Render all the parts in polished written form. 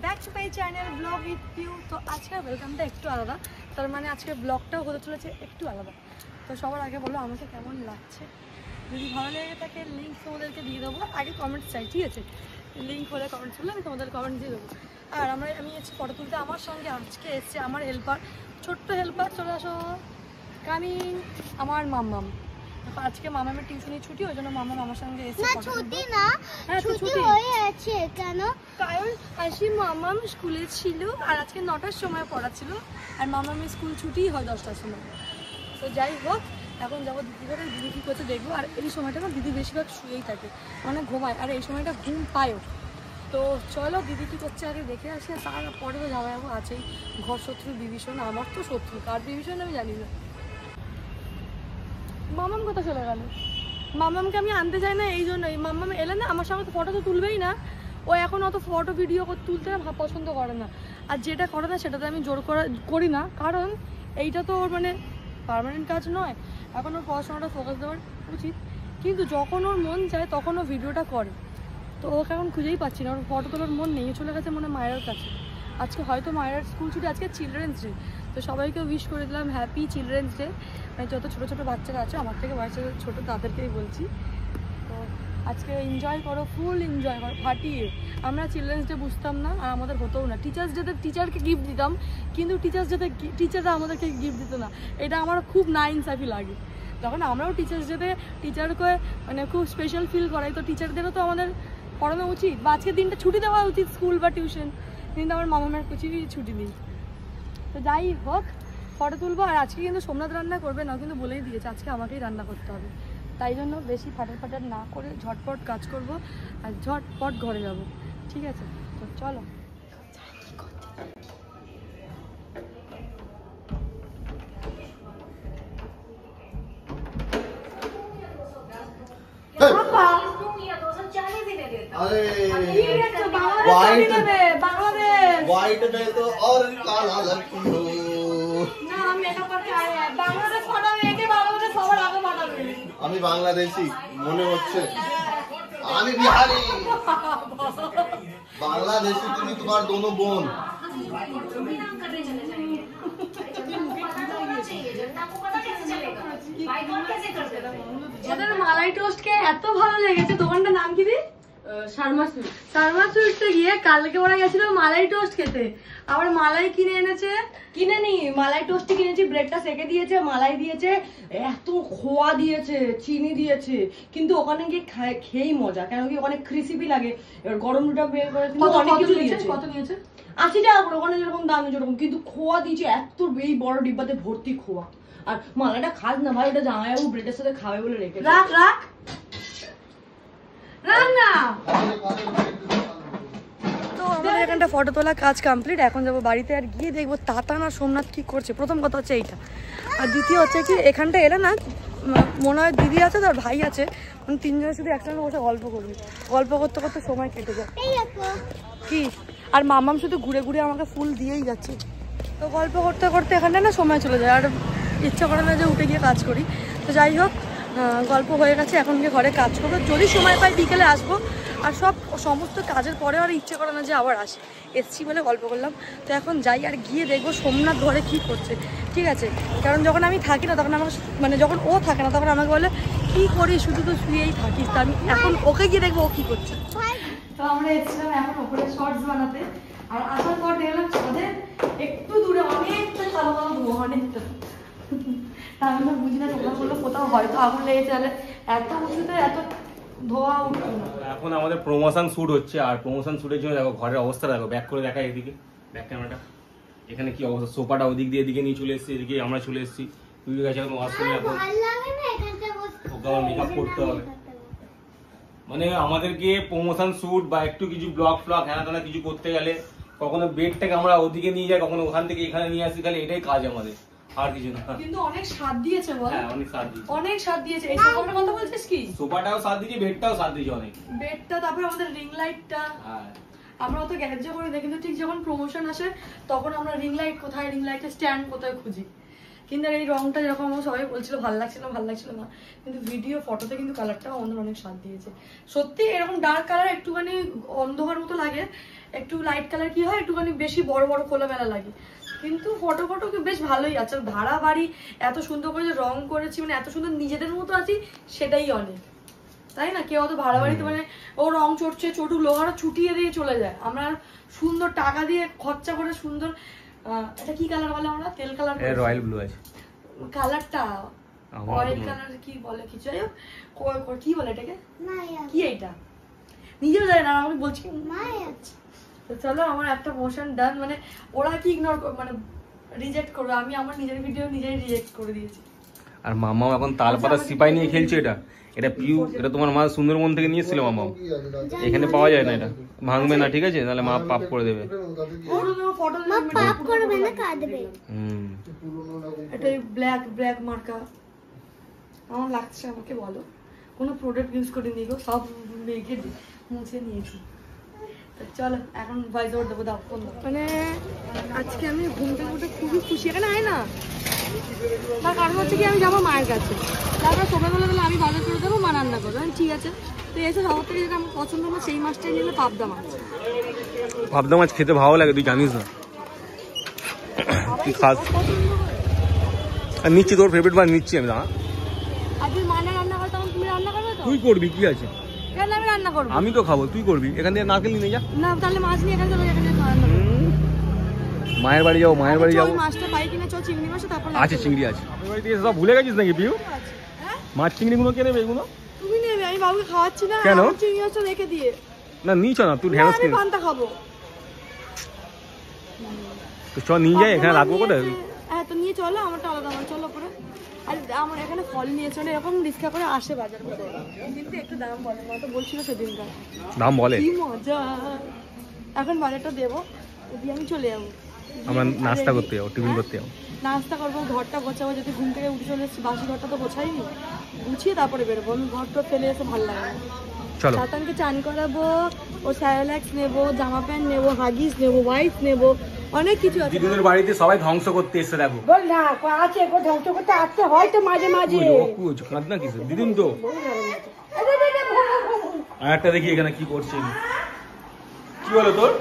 Back to my channel vlog with you. তো আজকের ওয়েলকামটা একটু আলাদা, তার মানে আজকের ব্লগটাও হতে চলেছে একটু আলাদা। তো সবার আগে বলো আমাকে কেমন লাগছে, যদি ভালো লেগে থাকে লিঙ্ক তোমাদেরকে দিয়ে দেবো। আগে কমেন্টস চাই, ঠিক আছে? লিঙ্ক হলে কমেন্টস করলে আমি তোমাদের কমেন্ট দিয়ে দেবো। আর আমি এসেছি ফটো তুলতে, আমার সঙ্গে আজকে এসছে আমার হেল্পার, ছোট্ট হেল্পার। চলে আসো কামিং, আমার মাম্মাম। আজকে মামামের টিউশনি ছুটি, ওই জন্য মামাম আমার সঙ্গে এসে ফটো তুলতে। না হ্যাঁ ছুটি হয়ে আছে কেন? কারণ আসি মামাম স্কুলে ছিল আর আজকে 9টার সময় পড়া ছিল, আর মামামের স্কুল ছুটি হয় 10টার সময়। তো যাই হোক, এখন যাবো দিদি ঘরে, দিদি কী করতে দেখবো। আর এই সময়টা না দিদি বেশিরভাগ শুয়েই থাকে, মানে ঘুমায়, আর এই সময়টা ঘুম পায়ও। তো চলো দিদি কী করছে আগে দেখে আসি, তারপরে তো জামাইবাবু আছেই। ঘর শত্রু বিভীষণ, আমার তো শত্রু, কার বিভীষণ আমি জানি না। মামাম কোথায় চলে গেল? মামামকে আমি আনতে চাই না, এই জন্যই। মামাম এলে না আমার সঙ্গে তো ফটো তো তুলবেই না, ও এখন অত ফটো ভিডিও তুলতে না পছন্দ করে না। আর যেটা করে না সেটাতে আমি জোর করি না, কারণ এইটা তো ওর মানে পার্মানেন্ট কাজ নয়। এখন ওর পড়াশোনাটা ফোকাস দেওয়ার উচিত, কিন্তু যখন ওর মন চায় তখন ও ভিডিওটা করে। তো ওকে এখন খুঁজেই পাচ্ছি না, ওর ফটো তোলার মন নেই, চলে গেছে মনে মায়ের কাছে। আজকে হয়তো মায়ের স্কুল ছুটি, আজকে চিলড্রেন্স ডে। তো সবাইকে উইশ করে দিলাম হ্যাপি চিলড্রেন্স ডে। মানে যত ছোটো ছোটো বাচ্চারা আছে, আমার থেকে বয়সে ছোটো, তাদেরকেই বলছি। তো আজকে এনজয় করো, ফুল এনজয় করো ফাটিয়ে। আমরা চিলড্রেন্স ডে বুঝতাম না, আর আমাদের হতেও না। টিচার্স ডেতে টিচারকে গিফট দিতাম, কিন্তু টিচার্স ডেতে টিচাররা আমাদেরকে গিফট দিত না। এটা আমার খুব নাইনসাফি লাগে। যখন আমরাও টিচার্স ডেতে টিচারকে মানে খুব স্পেশাল ফিল করাই, তো টিচারদেরও তো আমাদের পড়ানো উচিত, বা আজকের দিনটা ছুটি দেওয়া উচিত স্কুল বা টিউশন, কিন্তু আমার মামামের কিছুই ছুটি নেই। তো যাই হোক, ফটো তুলবো। আর আজকে কিন্তু সোমনাথ রান্না করবে না, কিন্তু বলেই দিয়েছে আজকে আমাকেই রান্না করতে হবে। তাই জন্য বেশি ফাটার না করে ঝটপট কাজ করব আর ঝটপট ঘরে যাব, ঠিক আছে? তো চলো। আমি বাংলাদেশি মনে হচ্ছে, আমি বিহারি। বাংলাদেশি তুমি তোমার দোনো বোন। ওদের মালাই টোস্টকে এত ভালো লেগেছে, দোকানটার নাম কি? শর্মা সুইটসে গিয়ে কালকে ওরা গেছিল মালাই টোস্ট খেতে, আবার মালাই কিনে এনেছে। কিনে নি, মালাই টোস্টই কিনেছি। ব্রেডটা সেকে দিয়েছে, মালাই দিয়েছে, এত খোয়া দিয়েছে, চিনি দিয়েছে, কিন্তু ওখানে গিয়ে খেয়েই মজা, কেন কি ওখানে ক্রিসপি লাগে। এবার গরম দুটা বের করে অনেক কিছু দিয়েছে। কত নিয়েছে? 80 টাকা করে, ওখানে যেরকম দাম যেরকম, কিন্তু খোয়া দিয়েছে এত, এই বড় ডিব্বাতে ভর্তি খোয়া। আর মালাইটা খাস না ভাই, এটা জামাইবাবু ব্রেডের সাথে খাবে বলে রেখে। রাখ রাখ না। তো আমাদের এখানটা ফটো তোলা কাজ কমপ্লিট, এখন যাবো বাড়িতে। আর গিয়ে দেখবো তাতান আর সোমনাথ কি করছে। প্রথম কথা হচ্ছে এইটা, আর দ্বিতীয় হচ্ছে কি, এখানটা এলে না মনে হয় দিদি আছে তার ভাই আছে, মানে তিনজনে শুধু একসঙ্গে বসে গল্প করবি, গল্প করতে করতে সময় কেটে যায় কি। আর মামাম শুধু ঘুরে ঘুরে আমাকে ফুল দিয়েই যাচ্ছে। তো গল্প করতে করতে এখানে না সময় চলে যায়, আর ইচ্ছা করে না যে উঠে গিয়ে কাজ করি। তো যাই হোক, গল্প হয়ে গেছে, এখন গিয়ে ঘরে কাজ করবো। যদি সময় পাই বিকেলে আসবো। আর সমস্ত কাজের পরে আর ইচ্ছে করে না যে আবার আসি, এসছি বলে গল্প করলাম। তো এখন যাই আর গিয়ে দেখবো সোমনাথ ঘরে কি করছে, ঠিক আছে? কারণ যখন আমি থাকি না তখন আমাকে, মানে যখন ও থাকে না তখন আমাকে বলে কি করি, শুধু তো শুয়েই থাকিস। তো আমি এখন ওকে গিয়ে দেখবো ও কি করছে। তো আমরা এসেছিলাম এখন ওপরে শর্টস বানাতে, আর আসার পর দেখলাম ছাদে একটু দূরে অনেকটা কালো কালো ধোঁয়া, অনেকটা। আমি তো বুঝি না, তোমরা বললো কোথাও হয়তো আগুন লেগেছে, এত উঁচুতে এত ধোঁয়া উঠতো না। এখন আমাদের প্রমোশন শুট হচ্ছে, আর প্রমোশন শুটের জন্য দেখো ঘরের অবস্থা দেখো, ব্যাক করে দেখা এদিকে, ব্যাক ক্যামেরাটা এখানে কি অবস্থা। সোফাটা ওদিক দিয়ে এদিকে নিয়ে চলে এসেছি, এদিকে আমরা চলে এসেছি। তুই গেছে এখন ওয়াশ করে, এখন ওকে আবার মেকআপ করতে হবে। মানে আমাদেরকে প্রমোশন শুট বা একটু কিছু ব্লগ ফ্লগ হ্যানা তেনা কিছু করতে গেলে কখনো বেডটাকে আমরা ওদিকে নিয়ে যাই, কখনো ওখান থেকে এখানে নিয়ে আসি, খালি এটাই কাজ আমাদের, আর কিছু না। কিন্তু অনেক স্বাদ দিয়েছে বল। হ্যাঁ অনেক স্বাদ দিয়েছে, অনেক স্বাদ দিয়েছে। এই সোফাটার কথা বলছিস কি? সোফাটাও স্বাদ দিয়েছে, বেডটাও স্বাদ দিয়েছে অনেক। বেডটা, তারপরে আমাদের রিং লাইটটা। হ্যাঁ, আমরা অত গ্যারেজে করি না, কিন্তু ঠিক যখন প্রমোশন আসে তখন আমরা রিং লাইট কোথায়, রিং লাইটের স্ট্যান্ড কোথায় খুঁজি। কিন্তু আর এই রংটা যেরকম আমার সবাই বলছিল ভালো লাগছিল না, কিন্তু ভিডিও ফটোতে কিন্তু কালারটা অনেক স্বাদ দিয়েছে সত্যি। এরকম ডার্ক কালার একটুখানি অন্ধকার মতো লাগে, একটু লাইট কালার কি হয় একটুখানি বেশি বড় বড় খোলামেলা লাগে, কিন্তু ফটো বেশ ভালোই আছে। আর ভাড়া বাড়ি এত সুন্দর করে যে রং করেছি, মানে এত সুন্দর নিজেদের মতো আছি, সেটাই অনেক, তাই না? কেউ অত ভাড়া বাড়িতে মানে ও রং চড়ছে, চটু লোহারা ছুটিয়ে দিয়ে চলে যায়, আমরা সুন্দর টাকা দিয়ে খরচা করে সুন্দর এটা কি কালার বলে আমরা তেল কালার, রয়্যাল ব্লু আছে কালারটা, অয়েল কালার কি বলে কিছু, যাই হোক কি বলে এটাকে, কি এইটা নিজেও জানি না, আমাকে বলছি তো চলো আমার একটা মোশন ডান। মানে ওরা কি ইগনোর মানে রিজেক্ট করবে, আমি আমার নিজের ভিডিও নিজেই রিজেক্ট করে দিয়েছি। আর মামাও এখন তালপাতা সিপাই নিয়ে খেলছে। এটা পিউ, এটা তোমার মা সুন্দরবন থেকে নিয়ে এসেছিল মামাও, এখানে পাওয়া যায় না, এটা ভাঙবে না ঠিক আছে, তাহলে মা পাপ করে দেবে। এটা ব্ল্যাক মার্কা আমার লাগছে, আমাকে বলো কোনো প্রোডাক্ট ইউজ করিনি গো, সব মেখে মুছে নিয়েছি। চলো এখন ভয়েস ওভার দেবো, দাও ফোন দাও। মানে আজকে আমি ঘুম থেকে উঠে খুবই খুশি, এখানে আয় না, তার কারণ হচ্ছে কি আমি যাবো মায়ের কাছে, তারপর সবাইবেলা বলে আমি বাজার করে দেবো, মা রান্না করবো, ঠিক আছে। তো এসে সবার থেকে যেটা আমার পছন্দ হলো সেই মাছটাই নিলে পাবদা মাছ। পাবদা মাছ খেতে ভালো লাগে, তুই জানিস না, তুই খাস। আর নিচ্ছি তোর ফেভারিট মাছ নিচ্ছি আমি, দাঁড়া। আর তুই মা না রান্না করে তখন তুমি রান্না করবে তো? তুই করবি, কি আছে, আমি রান্না করবো, আমি তো খাবো, তুই করবি। এখান থেকে নারকেল নিয়ে যা না, তাহলে মাছ নিয়ে এখানে চলে, এখানে রান্না করবো। মায়ের বাড়ি যাবো, মায়ের বাড়ি যাবো, মাছটা পাই কিনা, চল চিংড়ি মাছ তারপর আছে চিংড়ি আছে। বাড়িতে এসে সব ভুলে গেছিস নাকি পিউ? মাছ চিংড়ি গুলো কে নেবে এগুলো? তুমি নেবে, আমি বাবুকে খাওয়াচ্ছি না। কেন? চিংড়ি মাছটা রেখে দিয়ে না নিচ না, তুই ঢেঁড়স কিনে পান্তা খাবো তো চ নিয়ে যাই, এখানে রাখবো কোথায়? হ্যাঁ তো নিয়ে চলো, আমারটা আলাদা, আমার চলো পরে। আর আমার এখানে ফল নিয়ে চলে, এরকম রিক্সা করে আসে বাজার করে, কিন্তু একটু দাম বলে, মা তো বলছিল সেদিনকার দাম বলে, কি মজা। এখন বাজারটা দেবো, দিয়ে আমি চলে যাবো, আমরা নাস্তা করতে যাবো, টিফিন করতে যাবো, নাস্তা করবো, ঘরটা গোছাবো, যদি ঘুম থেকে উঠে চলে এসেছি, বাসি ঘরটা তো গোছাইনি, গুছিয়ে তারপরে বেরোবো। আমি ঘরটা ফেলে এসে ভালো লাগে না। চলো সাতানকে চান করাবো, ও স্যারেলাক্স নেবো, জামা প্যান্ট নেবো, হাগিস নেবো, ওয়াইফ নেবো, অনেক কিছু আছে। দিদিদের বাড়িতে সবাই ধ্বংস করতে এসে দেখো, বল না আছে, ধ্বংস করতে আসতে হয় তো মাঝে মাঝে। কাঁদ না কিছু দিদিন তো। আর একটা দেখি এখানে কি করছে, কি বলো তোর?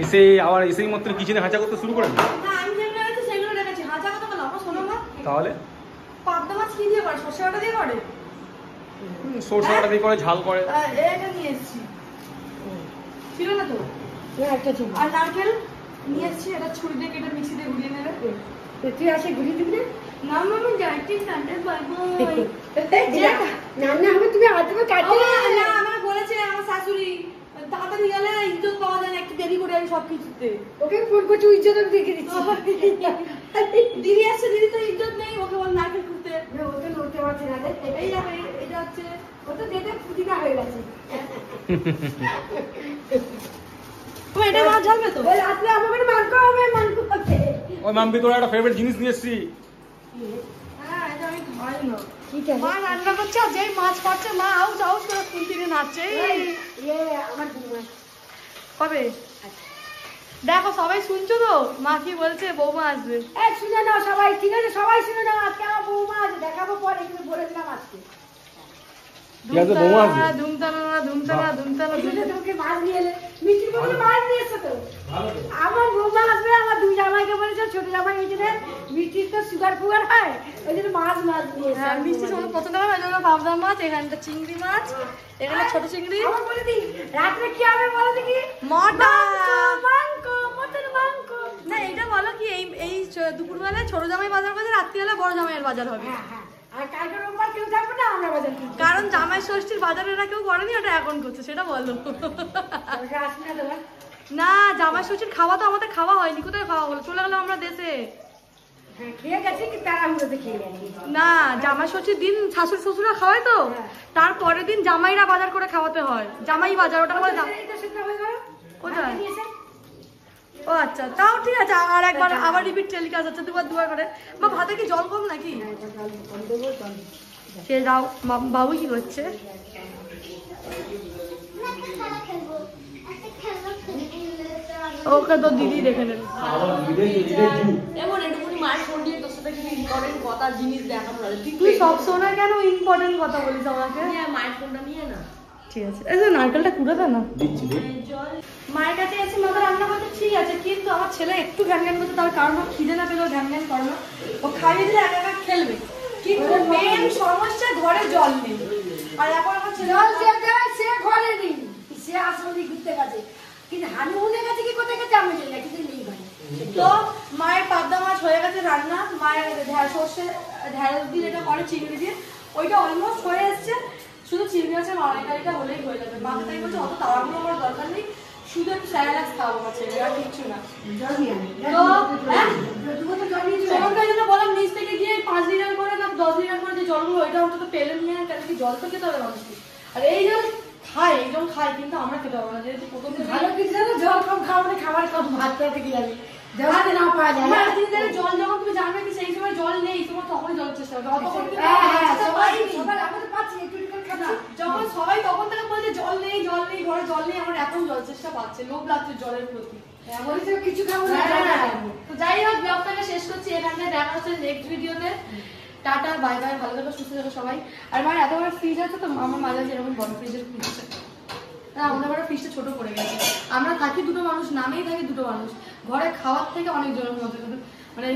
এসে আবার এসেই মাত্র কিচেনে হাঁচা করতে শুরু করে, তাহলে পাবদা মাছ কি দিয়ে করে? সর্ষে বাটা দিয়ে করে, সরষে বাটা দিয়ে করে, ঝাল করে। এটা নিয়ে এসেছি, ছিল না তো একটা ছিল। আর নারকেল নিয়ে এসেছি, এটা ছুরি দিয়ে কেটে মিক্সি দিয়ে ঘুরিয়ে নেবে। তুই আসে ঘুরিয়ে দিবি না? আমি যাই, ঠিক কাটতে পারবো না হবে, তুমি হাতে কাটতে না। আমার বলেছে আমার শাশুড়ি, তাড়াতাড়ি গেলে ইজ্জত পাওয়া যায় না, একটু দেরি করে আমি সবকিছুতে। ওকে ফোন করছি, ইজ্জত আমি দেখে দিচ্ছি। দিদি আসছে, দিদি তো ইজ্জত নেই, ওকে বল নারকেল খুঁজতে। ওকে নড়তে পারছে না, এই যাবে, এটা হচ্ছে ও তো যেতে ফুটিকা হয়ে গেছে। এটা মাছ ঝালবে তো, রাত্রে আমাকে মাংস হবে, মাংস করতে। ওই মাম্পি তোর একটা ফেভারিট জিনিস নিয়ে এসেছি। হ্যাঁ এটা আমি খাই না, ঠিক আছে। মা রান্না করছে, আর যেই মাছ পাচ্ছে মা আউস আউস করে ফুলতিকে নাচছে। আমার কবে দেখো, সবাই শুনছো তো মা কি বলছে, বৌমা আসবে। শুনে নাও সবাই, ঠিক আছে সবাই শুনে নাও, আজকে আমার বৌমা আসবে, দেখাবো পরে, কিন্তু বলেছিলাম আজকে আমার বৌমা আসবে। আমার দুই জামাইকে বলেছে, ছোট জামাই মিষ্টির তো সুগার ফুগার হয়, ওই জন্য মাছ নিয়ে মিষ্টি সবাই পছন্দ করে, ওই জন্য পাবদা মাছ, এখানটা চিংড়ি মাছ, এখানে ছোট চিংড়ি। বলে দিই রাত্রে কি হবে বলো দেখি? না এটা বলো কি, এই দুপুরবেলায় ছোট জামাই বাজার করছে, রাত্রিবেলা বড় জামাইয়ের বাজার হবে। কারণ জামাই ষষ্ঠীর বাজারে এরা কেউ করেনি, ওটা এখন করছে, সেটা বলো। না জামাই ষষ্ঠীর খাওয়া তো আমাদের খাওয়া হয়নি, কোথায় খাওয়া হলো, চলে গেলাম আমরা দেশে। না জামাই ষষ্ঠীর দিন শাশুড়ি শ্বশুরা খাওয়ায় তো, তারপরের দিন জামাইরা বাজার করে খাওয়াতে হয়, জামাই বাজার, ওটা বলে কোথায়? ও আচ্ছা, তাও ঠিক আছে, আর একবার আবার রিপিট টেলিকাস্ট হচ্ছে, দুবার করে। মা ভাতে কি জল কম নাকি? সে যাও, বাবু কি করছে? ওকে তো দিদি দেখে নেবে। ইম্পর্টেন্ট কথা জিনিস দেখানো আছে তুই সব সময় কেন ইম্পর্টেন্ট কথা বলিস আমাকে? মায়ের ফোনটা নিয়ে না ঠিক আছে, এই যে নারকেলটা কুড়ে দে না। দিচ্ছি রে। মায়ের কাছে এসে মাথা রান্না করতে ঠিক আছে, কিন্তু আমার ছেলে একটু ঘ্যান ঘ্যান করতে, তার কারণ খিদে না পেলেও ঘ্যান ঘ্যান করে না। ও খাইয়ে দিলে একা একা খেলবে, কিন্তু মেন সমস্যা ঘরে জল নেই। আর এখন আমার ছেলে সে ঘরে নেই, সে আসলে ঘুরতে গেছে, কিন্তু হানিমুনের কাছে কি কোথায় গেছে আমি জানি না, কিন্তু নেই ভাই। তো মায়ের পাবদা মাছ হয়ে গেছে রান্না, মায়ের সর্ষে ঢেঁড়স দিয়ে যেটা করে চিংড়ি দিয়ে, ওইটা অলমোস্ট হয়ে এসছে। শুধু চিংড়ি মাছের মালাইকারিটা হলেই হয়ে যাবে। মাকে তাই বলছে অত তাড়াহুড়ো করার দরকার নেই, শুধু একটু স্যালাড খাওয়াবো আমার ছেলে, আর কিচ্ছু না। তো চরমকার জন্য বললাম নিচ থেকে গিয়ে 5 লিটার করে না 10 লিটার করে যে জলগুলো, ওইটা অন্তত পেলে নিয়ে কেন কি জল তো খেতে হবে মানুষকে। আর এই জল খায়, এইজন খায়, কিন্তু আমরা খেতে পারবো না, যেহেতু প্রথম থেকে ভালো কিছু জানো, জল কম খাওয়া মানে খাবার কম, ভাত খেতে কি যাবে, জল না পাওয়া যায়। জল যখন তুমি জানবে কি সেই সময় জল নেই, তোমার তখনই জলের চেষ্টা করবে। অতক্ষণ কিন্তু যখন সবাই তখন থেকে বলছে জল নেই জল নেই, ঘরে জল নেই, আমার এখন জল চেষ্টা পাচ্ছে, লোভ লাগছে জলের প্রতি। কিছু খাবো না। তো যাই হোক, ব্লগটাকে শেষ করছি এখানে, দেখা হচ্ছে নেক্সট ভিডিওতে। টাটা, বাই বাই, ভালো থেকো, সুস্থ থেকো সবাই। আর মানে এত বড় ফ্রিজ আছে তো, আমার মাঝে মাঝে এরকম বড় ফ্রিজের ফ্রিজ আছে, আমাদের বড় ফ্রিজটা ছোট পড়ে গেছে। আমরা থাকি দুটো মানুষ, নামেই থাকি দুটো মানুষ, ঘরে খাওয়ার থেকে অনেক জনের মতো, মানে